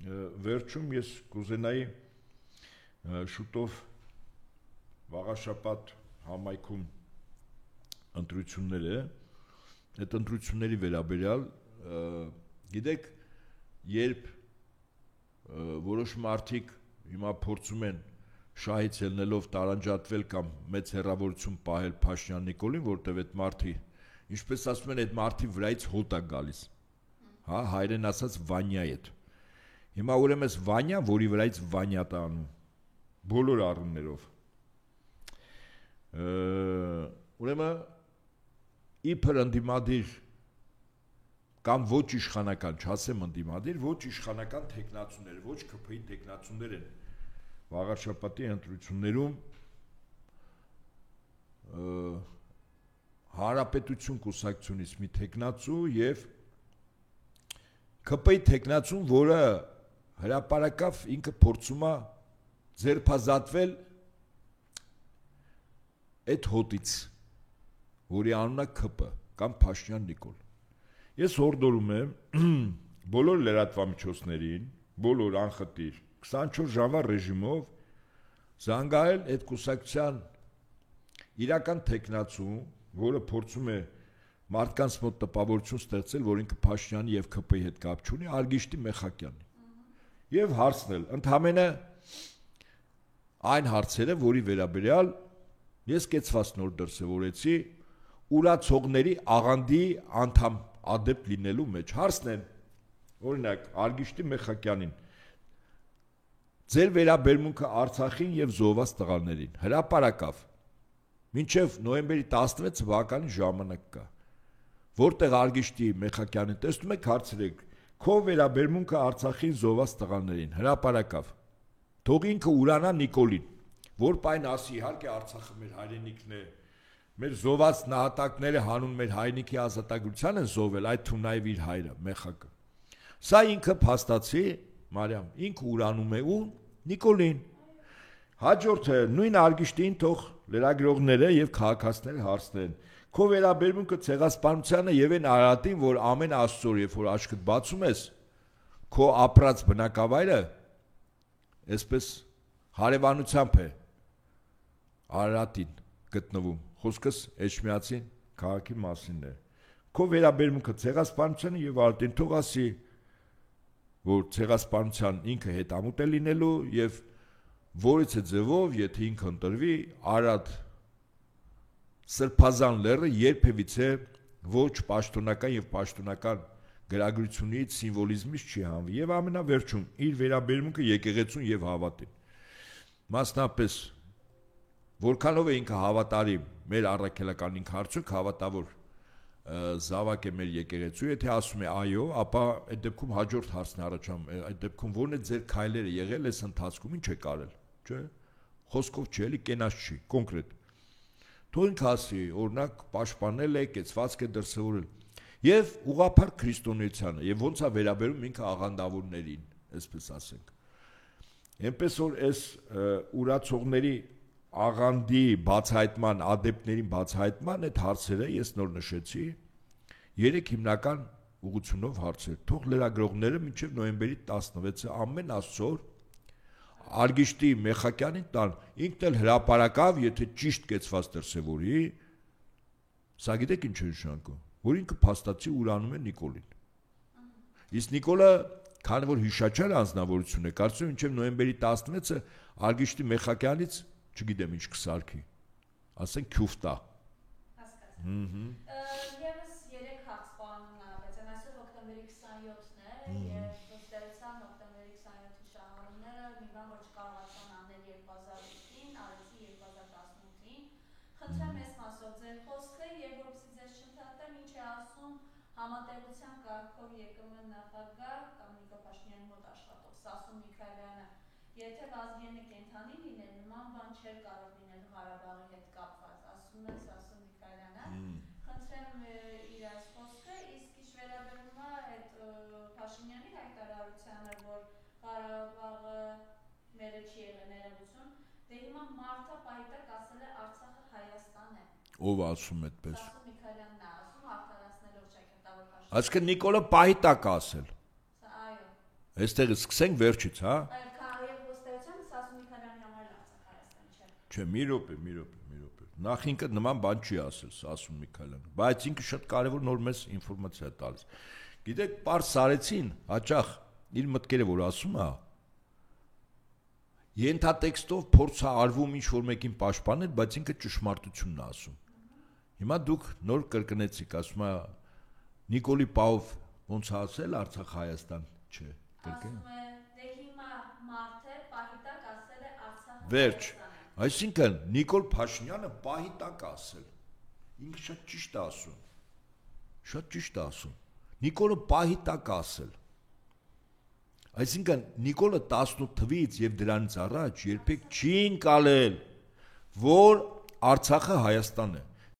վերջում ես կուզենայի շուտով վաղաշաբաթ համայնքում ընտրություններ է, այդ ընտրությունների վերաբերյալ գիտեք, երբ որոշ մարդիկ հիմա փորձում են շահից ելնելով տարանջատվել կամ մեծ հեռավորություն պահել Փաշինյան Նիկոլին, որտեղ այդ մարդի, ինչպես ասում են, այդ մարդի վրայից հոտ է գալիս, հա, հայերեն ասած Վանյա հետ։ Հիմա ուրեմն էս Վանյա, որի վրայից Վանյա տանում, բոլոր առումներով։ Ուրեմն իբր ընդդիմադիր կամ ոչ իշխանական, չասեմ ընդդիմադիր, ոչ իշխանական թեկնածուներ, ոչ ԿՓ-ի թեկնածուներ են վաղաշաբաթի ընտրություններում Հանրապետություն կուսակցությունից մի թեկնածու եւ ԿՊ-ի թեկնածուն, որը հրապարակավ ինքը փորձում է ձերբազատվել այդ հոտից, որի անունը ԿՊ կամ Փաշինյան Նիկոլ։ Ես հորդորում եմ բոլոր լրատվամիջոցներին, բոլոր անխտիր 24 ժամվա ռեժիմով զանգահարել այդ կուսակցության իրական թեկնածու, որը փորձում է մարդկանց մոտ տպավորություն ստեղծել, որ ինքը Փաշինյանի եւ ԿՊ-ի հետ կապ չունի, Արգիշտի Մեխակյանի։ Եվ հարցնել, ընդհանրապես այն հարցերը, որի վերաբերյալ ես կեցված նոր դրսևորեցի ուրացողների աղանդի անդամ ադեպտ լինելու մեջ։ Հարցնեն, օրինակ, Արգիշտի Մեխակյանին ձեր վերաբերմունքը Արցախին եւ զոհված տղաներին հրապարակավ մինչեւ նոյեմբերի 16 թվականի ժամանակ կա, որտեղ Արգիշտի Մեխակյանին տեսնում եք, հարցրեք, քո վերաբերմունքը Արցախին զոհված տղաներին հրապարակավ, թող ինքը ուրանա Նիկոլին, որ պայն ասի, իհարկե Արցախը մեր հայրենիքն է, մեր զոհված նահատակները հանուն մեր հայրենիքի ազատագրության են զոհվել, այդ թունայվ իր հայրը Մեխակը։ Սա ինքը փաստացի Մարիամ, ինքը ուրանում է ու Նիկոլին։ Հաջորդը նույն Արգիշտին թող լրագրողները եւ քաղաքացիները հարցնեն, քո վերաբերմունքը ցեղասպանությանը եւ այն Արարատին, որ ամեն աստծոր, երբ որ աչքդ բացում ես, քո ապրած բնակավայրը այսպես հարևանությամբ է Արարատին գտնվում։ Խոսքս Էջմիածին քաղաքի մասին է։ Քո վերաբերմունքը ցեղասպանությանը եւ Արարատին թող ասի, որ ցեղասպանության ինքը հետամուտ է լինելու եւ որից է ձևով, եթե ինքը ընտրվի, Արարատ Սրբազան լեռը երբևիցե ոչ պաշտոնական եւ պաշտոնական գրագրությունից, սիմվոլիզմից չի հանվի եւ ամենավերջում իր վերաբերմունքը եկեղեցուն եւ հավատին։ Մասնապես որքանով է ինքը հավատարիմ մեր առաքելական ինքը արդյոք հավատավոր զավակ է մեր եկեղեցու, եթե ասում է այո, ապա այդ դեպքում հաջորդ հարցն առաջանում, այդ դեպքում ո՞րն է ձեր քայլերը եղել այս ընթացքում, ինչ եք արել, չէ՞։ Խոսքով չի, էլի կենաց չի, կոնկրետ։ Թող ինքը ասի, օրինակ պաշտպանել է, կեցվածք է դրսևորել եւ ուղղափառ քրիստոնեությանը եւ ոնց է վերաբերում ինքը աղանդավորներին, այսպես ասենք։ Այնպես որ այս ուրացողների աղանդի բացահայտման, ադեպտներին բացահայտման այդ հարցերը ես նոր նշեցի, 3 հիմնական ուղղությունով հարցեր։ Թող լրագրողները մինչև նոյեմբերի 16-ը ամեն աստծոր Արգիշտի Մեխակյանին տան, ինքն էլ հրապարակավ, եթե ճիշտ կեցված դրսևորի, սա գիտեք ինչ է նշանակում, որ ինքը փաստացի ուրանում է Նիկոլին։ Իսկ Նիկոլը, քանի որ հիշաչար անձնավորություն է, կարծում եմ մինչև նոյեմբերի 16-ը Արգիշտի Մեխակյանից չգիտեմ ինչ կսարքի, ասենք քյուֆտա։ Եվս 3 հարց պարոն Նարապետյան, այսօր հոկտեմբերի 27-ն է եւ ըստերության հոկտեմբերի 27-ի շահառուները մի բան որ չկարողացան անել 2008-ին, արեցի 2018-ին։ Խնդրեմ ես մասով ձեր խոսքը եւ որպեսզի ձեզ չընդհատեմ, ինչ է ասում համատեղության կարգով ԵԿՄ նախագահ կամ Նիկոլ Փաշինյանի մոտ աշխատող Սասուն Միքայելյանը, եթե Վազգենը կենթանի լիներ, նման բան չէր կարող լինել Ղարաբաղի հետ կապված, ասում է Սասուն Միքայելյանը։ Խնդրեմ իր այս խոսքը, իսկ ինչ վերաբերում է այդ Փաշինյանի հայտարարությանը, որ Ղարաբաղը մերը չի եղել ներողություն, դե հիմա Մարտա Պահիտակ ասել է Արցախը Հայաստան է։ Ով ասում այդպես։ Սասուն Միքայելյանն է ասում, արդարացնելով ճակատավոր Փաշինյանը։ Այսինքն Նիկոլը Պահիտակ ասել։ Այո։ Այստեղ սկսենք վերջից, հա։ Եւ ոստայության Սասուն Միքայելյանի համար Արցախ Հայաստան չէ։ Չէ, մի րոպե։ Նախ ինքը նման բան չի ասել Սասուն Միքայելյանը, բայց ինքը շատ կարևոր նոր մեծ ինֆորմացիա է տալիս։ Գիտեք, Պարս Սարեցին հաճախ իր մտքերը որ ասում է, ենթատեքստով փորձ է արվում ինչ որ մեկին պաշտպանել, բայց ինքը ճշմարտությունն է ասում։ Հիմա դուք նոր կրկնեցիք, ասում է Նիկոլի Պավով ոնց է ասել Արցախ Հայաստան, չէ, կրկին։ Ասում է, դե հիմա մարդը պահի տակ ասել է Արցախ Վերջ, այսինքն Նիկոլ Փաշինյանը պահի տակ ասել։ Ինքը շատ ճիշտ է ասում։ Նիկոլը պահի տակ ասել։ Այսինքն Նիկոլը 18 թվից եւ դրանից առաջ երբեք չի ընկալել, որ Արցախը Հայաստան է։